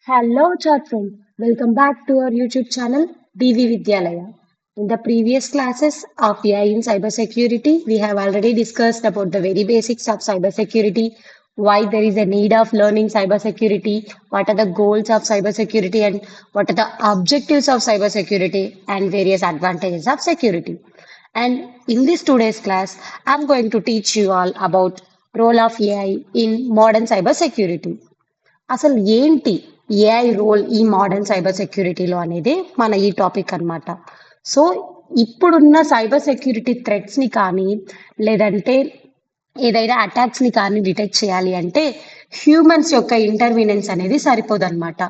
Hello, chat friend. Welcome back to our YouTube channel, DV Vidyalaya. In the previous classes of AI in cybersecurity, we have already discussed about the very basics of cybersecurity, why there is a need of learning cybersecurity, what are the goals of cybersecurity, and what are the objectives of cybersecurity, and various advantages of security. And in this today's class, I'm going to teach you all about role of AI in modern cybersecurity. అసలు ఏంటి AI role ఈ modern cyber సెక్యూరిటీలో అనేది మన ఈ topic అన్నమాట. So ఇప్పుడున్న cyber security threats ని కానీ లేదంటే ఏదైనా అటాక్స్ ని కానీ డిటెక్ట్ చేయాలి అంటే హ్యూమన్స్ యొక్క ఇంటర్వీనెన్స్ అనేది సరిపోదన్నమాట.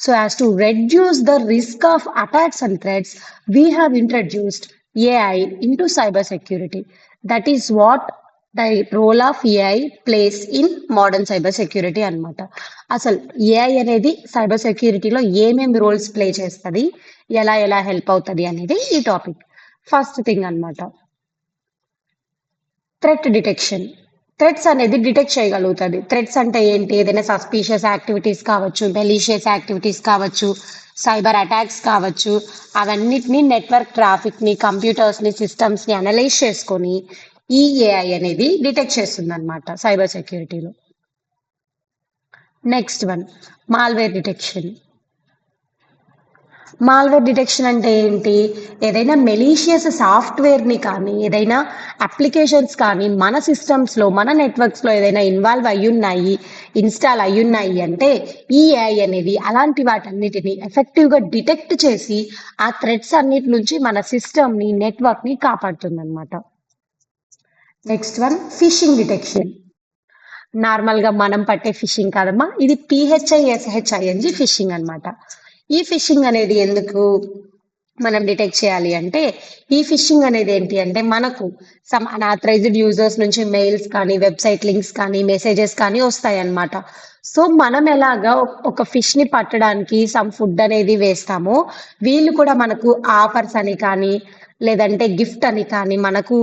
So as to reduce the risk of attacks and threats we have introduced AI into cyber security. That is what the role of AI plays in modern cyber security అన్నమాట. అసలు AI అనేది cyber సెక్యూరిటీలో ఏమేమి roles play చేస్తుంది, ఎలా ఎలా help అవుతుంది అనేది ఈ టాపిక్. ఫస్ట్ థింగ్ అన్నమాట, థ్రెట్ డిటెక్షన్. థ్రెట్స్ అనేది డిటెక్ట్ చేయగలుగుతుంది. థ్రెట్స్ అంటే ఏంటి? ఏదైనా సస్పీషియస్ యాక్టివిటీస్ కావచ్చు, మెలీషియస్ యాక్టివిటీస్ కావచ్చు, సైబర్ అటాక్స్ కావచ్చు, అవన్నిటిని నెట్వర్క్ ట్రాఫిక్ ని, కంప్యూటర్స్ ని, సిస్టమ్స్ ని అనలైజ్ చేసుకొని ఈ ఏఐ అనేది డిటెక్ట్ చేస్తుంది అనమాట సైబర్ సెక్యూరిటీలో. Next one, malware detection. Malware detection అంటే ఏంటి? ఏదైనా మెలీషియస్ సాఫ్ట్వేర్ ని కానీ ఏదైనా అప్లికేషన్స్ కానీ మన సిస్టమ్స్ లో మన నెట్వర్క్స్ లో ఏదైనా ఇన్వాల్వ్ అయ్యున్నాయి, ఇన్స్టాల్ అయ్యున్నాయి అంటే ఈ ఏఐ అనేది అలాంటి వాటన్నిటిని ఎఫెక్టివ్ గా డిటెక్ట్ చేసి ఆ థ్రెట్స్ అన్నిటి నుంచి మన సిస్టమ్ ని, నెట్వర్క్ ని కాపాడుతుంది అనమాట. Next one, fishing detection. Normal గా మనం పట్టే ఫిషింగ్ కాదమ్మా, ఇది PHISHING ఫిషింగ్ అన్నమాట. ఈ ఫిషింగ్ అనేది ఎందుకు మనం డిటెక్ట్ చేయాలి అంటే, ఈ ఫిషింగ్ అనేది ఏంటి అంటే మనకు సమ్ అన్ఆథరైజ్డ్ యూజర్స్ నుంచి మెయిల్స్ కానీ, వెబ్సైట్ లింక్స్ కానీ, మెసేజెస్ కానీ వస్తాయి అన్నమాట. సో మనం ఎలాగా ఒక ఫిష్ ని పట్టడానికి సమ్ ఫుడ్ అనేది వేస్తామో, వీళ్ళు కూడా మనకు ఆఫర్స్ అని కానీ లేదంటే గిఫ్ట్ అని కానీ మనకు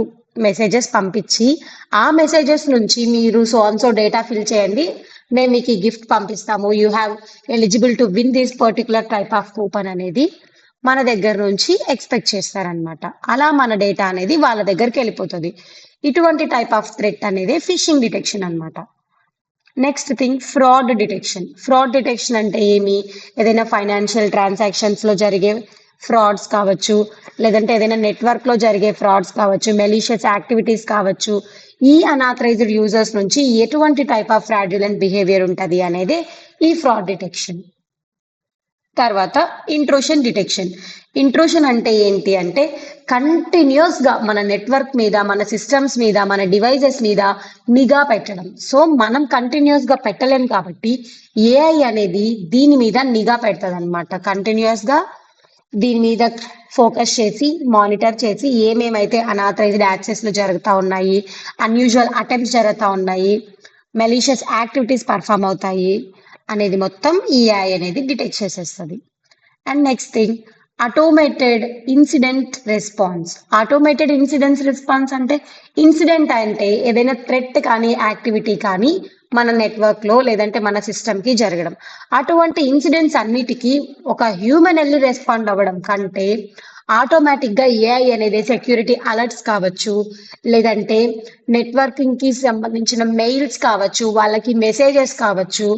మెసేజెస్ పంపించి, ఆ మెసేజెస్ నుంచి మీరు so and so data fill చేయండి, మేము మీకు ఈ గిఫ్ట్ పంపిస్తాము, you have eligible to win this particular type of coupon అనేది మన దగ్గర నుంచి ఎక్స్పెక్ట్ చేస్తారనమాట. అలా మన డేటా అనేది వాళ్ళ దగ్గరికి వెళ్ళిపోతుంది. ఇటువంటి టైప్ ఆఫ్ థ్రెట్ అనేది ఫిషింగ్ డిటెక్షన్ అన్నమాట. Next thing, fraud detection. Fraud detection అంటే ఏమి? ఏదైనా ఫైనాన్షియల్ ట్రాన్సాక్షన్స్ లో జరిగే ఫ్రాడ్స్ కావచ్చు, లేదంటే ఏదైనా నెట్వర్క్ లో జరిగే ఫ్రాడ్స్ కావచ్చు, మెలీషియస్ యాక్టివిటీస్ కావచ్చు, ఈ అన్ఆథరైజ్డ్ యూజర్స్ నుంచి ఎటువంటి టైప్ ఆఫ్ ఫ్రాడ్యులెంట్ బిహేవియర్ ఉంటుంది అనేది ఈ ఫ్రాడ్ డిటెక్షన్. తర్వాత ఇంట్రూషన్ డిటెక్షన్. ఇంట్రూషన్ అంటే ఏంటి అంటే కంటిన్యూస్ గా మన నెట్వర్క్ మీద, మన సిస్టమ్స్ మీద, మన డివైజెస్ మీద నిఘా పెట్టడం. సో మనం కంటిన్యూస్ గా పెట్టలేం కాబట్టి ఏఐ అనేది దీని మీద నిఘా పెడతది అనమాట. కంటిన్యూస్ గా దీని మీద ఫోకస్ చేసి మానిటర్ చేసి ఏమేమైతే అన్ఆథరైజ్డ్ యాక్సెస్ లు జరుగుతూ ఉన్నాయి, అన్యూజువల్ అటెంప్ట్స్ జరుగుతూ ఉన్నాయి, మెలీషియస్ యాక్టివిటీస్ పర్ఫామ్ అవుతాయి అనేది మొత్తం ఈ AI అనేది డిటెక్ట్ చేసేస్తుంది. And next thing, automated incident response. Automated incidents response అంటే, ఇన్సిడెంట్ అంటే ఏదైనా థ్రెట్ కానీ యాక్టివిటీ కానీ మన నెట్వర్క్ లో లేదంటే మన సిస్టమ్ కి జరగడం. అటువంటి ఇన్సిడెంట్స్ అన్నిటికీ ఒక హ్యూమన్ వెళ్ళి రెస్పాండ్ అవ్వడం కంటే ఆటోమేటిక్ గా ఏఐ అనేది సెక్యూరిటీ అలర్ట్స్ కావచ్చు, లేదంటే నెట్వర్కింగ్ కి సంబంధించిన మెయిల్స్ కావచ్చు, వాళ్ళకి మెసేజెస్ కావచ్చు.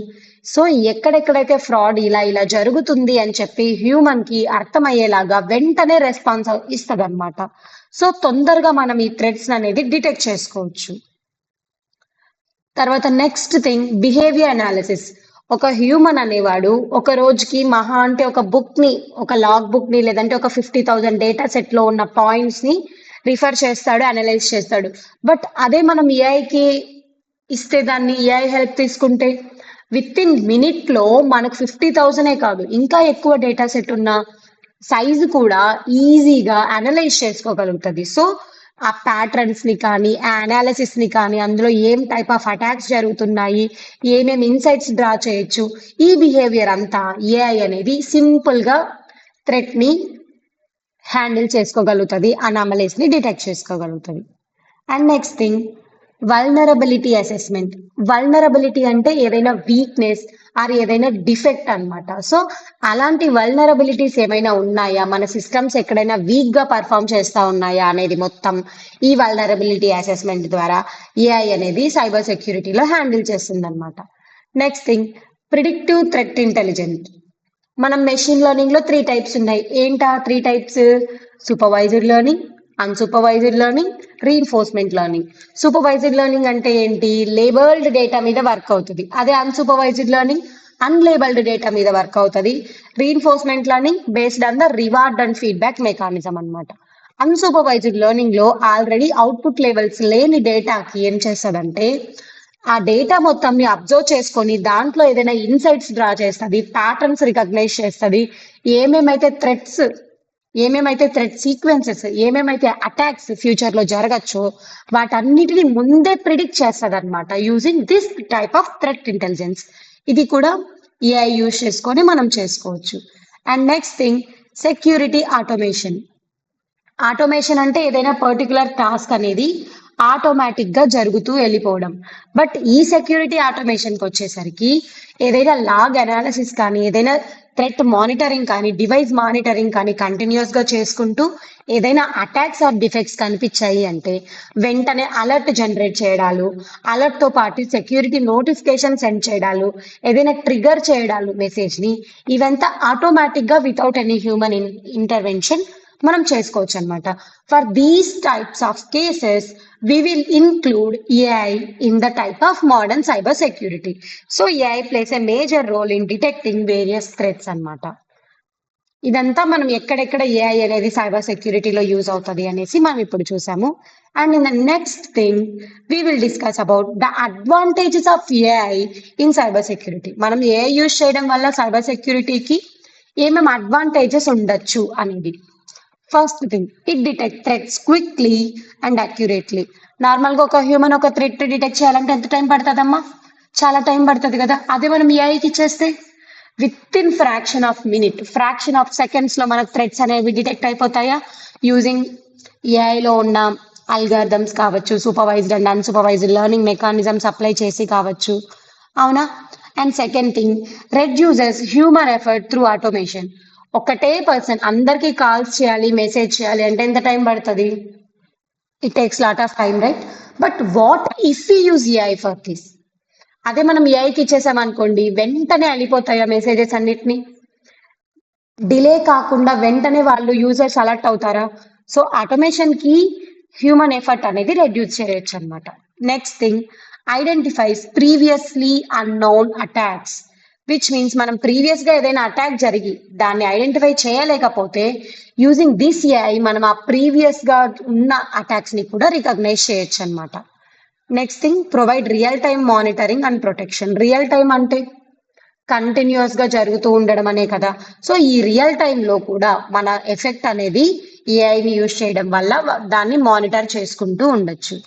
సో ఎక్కడెక్కడైతే ఫ్రాడ్ ఇలా ఇలా జరుగుతుంది అని చెప్పి హ్యూమన్ కి అర్థమయ్యేలాగా వెంటనే రెస్పాన్స్ ఇస్తుంది అనమాట. సో తొందరగా మనం ఈ థ్రెట్స్ అనేది డిటెక్ట్ చేసుకోవచ్చు. తర్వాత నెక్స్ట్ థింగ్, బిహేవియర్ అనాలిసిస్. ఒక హ్యూమన్ అనేవాడు ఒక రోజుకి మహా అంటే ఒక బుక్ ని, ఒక లాగ్ బుక్ ని లేదంటే ఒక 50,000 డేటా సెట్ లో ఉన్న పాయింట్స్ ని రిఫర్ చేస్తాడు, అనలైజ్ చేస్తాడు. బట్ అదే మనం ఏఐకి ఇస్తే, దాన్ని ఏఐ హెల్ప్ తీసుకుంటే విత్ ఇన్ మినిట్ లో మనకు 50,000 కాదు, ఇంకా ఎక్కువ డేటా సెట్ ఉన్న సైజు కూడా ఈజీగా అనలైజ్ చేసుకోగలుగుతుంది. సో ఆ ప్యాటర్న్స్ ని కానీ, ఆ అనాలిసిస్ ని కానీ, అందులో ఏం టైప్ ఆఫ్ అటాక్స్ జరుగుతున్నాయి, ఏమేమి ఇన్సైట్స్ డ్రా చేయొచ్చు, ఈ బిహేవియర్ అంతా ఏఐ అనేది సింపుల్ గా థ్రెట్ ని హ్యాండిల్ చేసుకోగలుగుతుంది, అనామలీస్ ని డిటెక్ట్ చేసుకోగలుగుతుంది. And next thing, vulnerability assessment. Vulnerability అంటే ఏదైనా వీక్నెస్, ఆర్ ఏదైనా డిఫెక్ట్ అన్నమాట. సో అలాంటి వల్నరబిలిటీస్ ఏమైనా ఉన్నాయా, మన సిస్టమ్స్ ఎక్కడైనా వీక్ గా పర్ఫామ్ చేస్తా ఉన్నాయా అనేది మొత్తం ఈ వల్నరబిలిటీ అసెస్మెంట్ ద్వారా ఏఐ అనేది సైబర్ సెక్యూరిటీలో హ్యాండిల్ చేస్తుంది అనమాట. Next thing, predictive threat intelligent. మనం మెషిన్ లెర్నింగ్ లో 3 టైప్స్ ఉన్నాయి. ఏంటా 3 types? Supervised learning, unsupervised learning, reinforcement learning. Supervised learning అంటే ఏంటి? లేబుల్డ్ డేటా మీద వర్క్ అవుతుంది. అదే అన్సూపర్వైజ్డ్ లెర్నింగ్ అన్లేబుల్డ్ డేటా మీద వర్క్ అవుతుంది. Reinforcement learning based on the reward and feedback mechanism అన్నమాట. అన్సూపర్వైజ్డ్ లెర్నింగ్ లో ఆల్రెడీ అవుట్పుట్ లెవెల్స్ లేని డేటాకి ఏం చేస్తుందంటే ఆ డేటా మొత్తంని అబ్జర్వ్ చేసుకొని దాంట్లో ఏదైనా ఇన్సైట్స్ డ్రా చేస్తుంది, ప్యాటర్న్స్ రికగ్నైజ్ చేస్తుంది, ఏమేమైతే థ్రెట్స్ ఏమేమైతే థ్రెట్ సీక్వెన్సెస్, ఏమేమైతే అటాక్స్ ఫ్యూచర్ లో జరగచ్చో వాటన్నిటిని ముందే ప్రిడిక్ట్ చేస్తుంది అనమాట using this type of threat intelligence. ఇది కూడా ఏఐ యూజ్ చేసుకొని మనం చేసుకోవచ్చు. And next thing, security automation. Automation అంటే ఏదైనా పర్టికులర్ టాస్క్ అనేది ఆటోమేటిక్ గా జరుగుతూ వెళ్ళిపోవడం. బట్ ఈ సెక్యూరిటీ ఆటోమేషన్ కి వచ్చేసరికి ఏదైనా లాగ్ అనాలిసిస్ కానీ, ఏదైనా థ్రెట్ మానిటరింగ్ కానీ, డివైస్ మానిటరింగ్ కానీ కంటిన్యూస్ గా చేసుకుంటూ ఏదైనా అటాక్స్ ఆర్ డిఫెక్ట్స్ కనిపించాయి అంటే వెంటనే అలర్ట్ జనరేట్ చేయడాలు, అలర్ట్ తో పాటు సెక్యూరిటీ నోటిఫికేషన్ సెండ్ చేయడాలు, ఏదైనా ట్రిగర్ చేయడాలు మెసేజ్ ని, ఇవంతా ఆటోమేటిక్ గా వితౌట్ ఎనీ హ్యూమన్ ఇంటర్వెన్షన్ మనం చేసుకోవచ్చు అనమాట. For these types of cases we will include AI in the type of modern cyber security. So AI plays a major role in detecting various threats అన్నమాట. ఇదంతా మనం ఎక్కడెక్కడ AI అనేది cyber సెక్యూరిటీలో use అవుతుంది అనేసి మనం ఇప్పుడు చూసాము. And in the next thing we will discuss about the advantages of AI in cyber security. మనం ఏఐ యూజ్ చేయడం వల్ల సైబర్ సెక్యూరిటీకి ఏమేమి అడ్వాంటేజెస్ ఉండొచ్చు అనేది. First thing, it detect threats quickly and accurately. నార్మల్గా ఒక హ్యూమన్ ఒక థ్రెట్ డిటెక్ట్ చేయాలంటే ఎంత టైం పడుతుందమ్మా? చాలా టైం పడుతుంది కదా. అదే మనం ఏఐకి ఇచ్చేస్తే with in fraction of seconds లో మనకు థ్రెట్స్ అనేవి డిటెక్ట్ అయిపోతాయా? యూజింగ్ ఏఐలో ఉన్న అల్గారిథమ్స్ కావచ్చు, supervised and unsupervised learning mechanisms apply చేసి కావచ్చు, అవునా? And second thing, reduces human effort through automation. ఒకటే పర్సన్ అందరికి కాల్స్ చేయాలి, మెసేజ్ చేయాలి అంటే ఎంత టైం పడుతుంది? It takes lot of time, right? But what if you use AI for this? అదే మనం ఏఐకి ఇచ్చేసామనుకోండి, వెంటనే వెళ్ళిపోతాయి ఆ మెసేజెస్ అన్నిటిని, డిలే కాకుండా వెంటనే వాళ్ళు యూజర్స్ అలర్ట్ అవుతారా? సో ఆటోమేషన్ కి హ్యూమన్ ఎఫర్ట్ అనేది రెడ్యూస్ చేయొచ్చు అనమాట. Next thing, identifies previously unknown attacks, which means మనం ప్రీవియస్ గా ఏదైనా అటాక్ జరిగి దాన్ని ఐడెంటిఫై చేయలేకపోతే యూజింగ్ దిస్ ఏఐ మనం ఆ ప్రీవియస్ గా ఉన్న అటాక్స్ ని కూడా రికగ్నైజ్ చేయొచ్చు అనమాట. Next thing, provide real time monitoring and protection. Real time అంటే కంటిన్యూస్ గా జరుగుతూ ఉండడం అనే కదా. సో ఈ రియల్ టైమ్ లో కూడా మన ఎఫెక్ట్ అనేది ఏఐని యూజ్ చేయడం వల్ల దాన్ని మానిటర్ చేసుకుంటూ ఉండొచ్చు.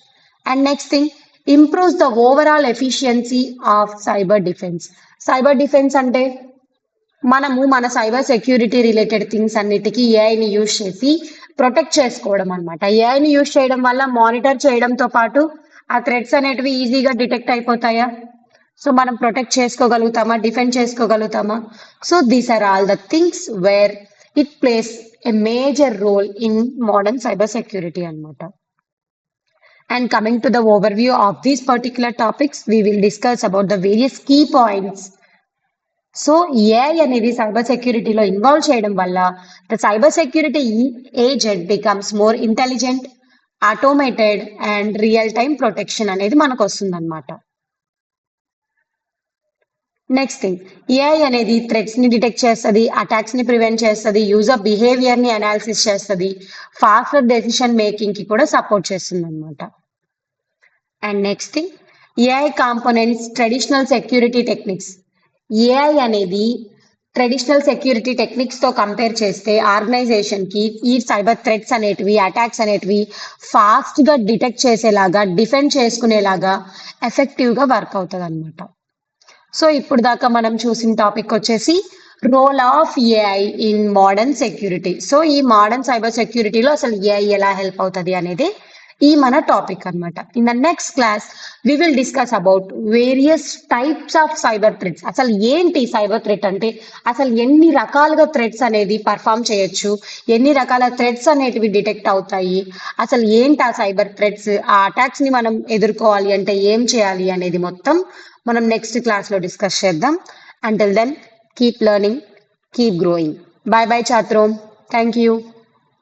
And next thing, improves the overall efficiency of cyber defence. Cyber defence అంటే మనము మన సైబర్ సెక్యూరిటీ రిలేటెడ్ థింగ్స్ అన్నిటికీ ఏఐని యూజ్ చేసి ప్రొటెక్ట్ చేసుకోవడం అనమాట. ఏఐని యూజ్ చేయడం వల్ల మానిటర్ చేయడంతో పాటు ఆ థ్రెట్స్ అనేటివి ఈజీగా డిటెక్ట్ అయిపోతాయా? సో మనం ప్రొటెక్ట్ చేసుకోగలుగుతామా, డిఫెండ్ చేసుకోగలుగుతామా? So these are all the things where it plays a major role in modern cyber security అనమాట. And coming to the overview of these particular topics, we will discuss about the various key points. So AI అనేది cyber సెక్యూరిటీలో involve చేయడం వల్ల the cyber security agent becomes more intelligent, automated and real time protection అనేది మనకు వస్తుంది అనమాట. Next thing, AI అనేది threats ని detect చేస్తుంది, అటాక్స్ ని ప్రివెంట్ చేస్తుంది, యూజర్ బిహేవియర్ ని అనాలిసిస్ చేస్తుంది, ఫాస్టర్ డెసిషన్ మేకింగ్ కి కూడా సపోర్ట్ చేస్తుంది అనమాట. And next thing, AI components traditional security techniques. AI అనేది ట్రెడిషనల్ సెక్యూరిటీ టెక్నిక్స్ తో కంపేర్ చేస్తే ఆర్గనైజేషన్ కి ఈ సైబర్ థ్రెట్స్ అనేటివి, అటాక్స్ అనేటివి ఫాస్ట్ గా డిటెక్ట్ చేసేలాగా, డిఫెండ్ చేసుకునేలాగా ఎఫెక్టివ్ గా వర్క్ అవుతుంది అనమాట. సో ఇప్పుడు దాకా మనం చూసిన టాపిక్ వచ్చేసి role of AI in modern security. So ఈ మోడర్న్ సైబర్ సెక్యూరిటీలో అసలు ఏఐ ఎలా హెల్ప్ అవుతుంది అనేది ఈ మన టాపిక్ అన్నమాట. In the next class we will discuss about various types of cyber threats. అసలు ఏంటి సైబర్ థ్రెట్ అంటే, అసలు ఎన్ని రకాలుగా థ్రెట్స్ అనేది పర్ఫామ్ చేయొచ్చు, ఎన్ని రకాల థ్రెట్స్ అనేటివి డిటెక్ట్ అవుతాయి, అసలు ఏంటి ఆ సైబర్ థ్రెట్స్, ఆ అటాక్స్ ని మనం ఎదుర్కోవాలి అంటే ఏం చేయాలి అనేది మొత్తం మనం నెక్స్ట్ క్లాస్ లో డిస్కస్ చేద్దాం. Until then keep learning, keep growing. Bye bye, Chatrom. Thank you.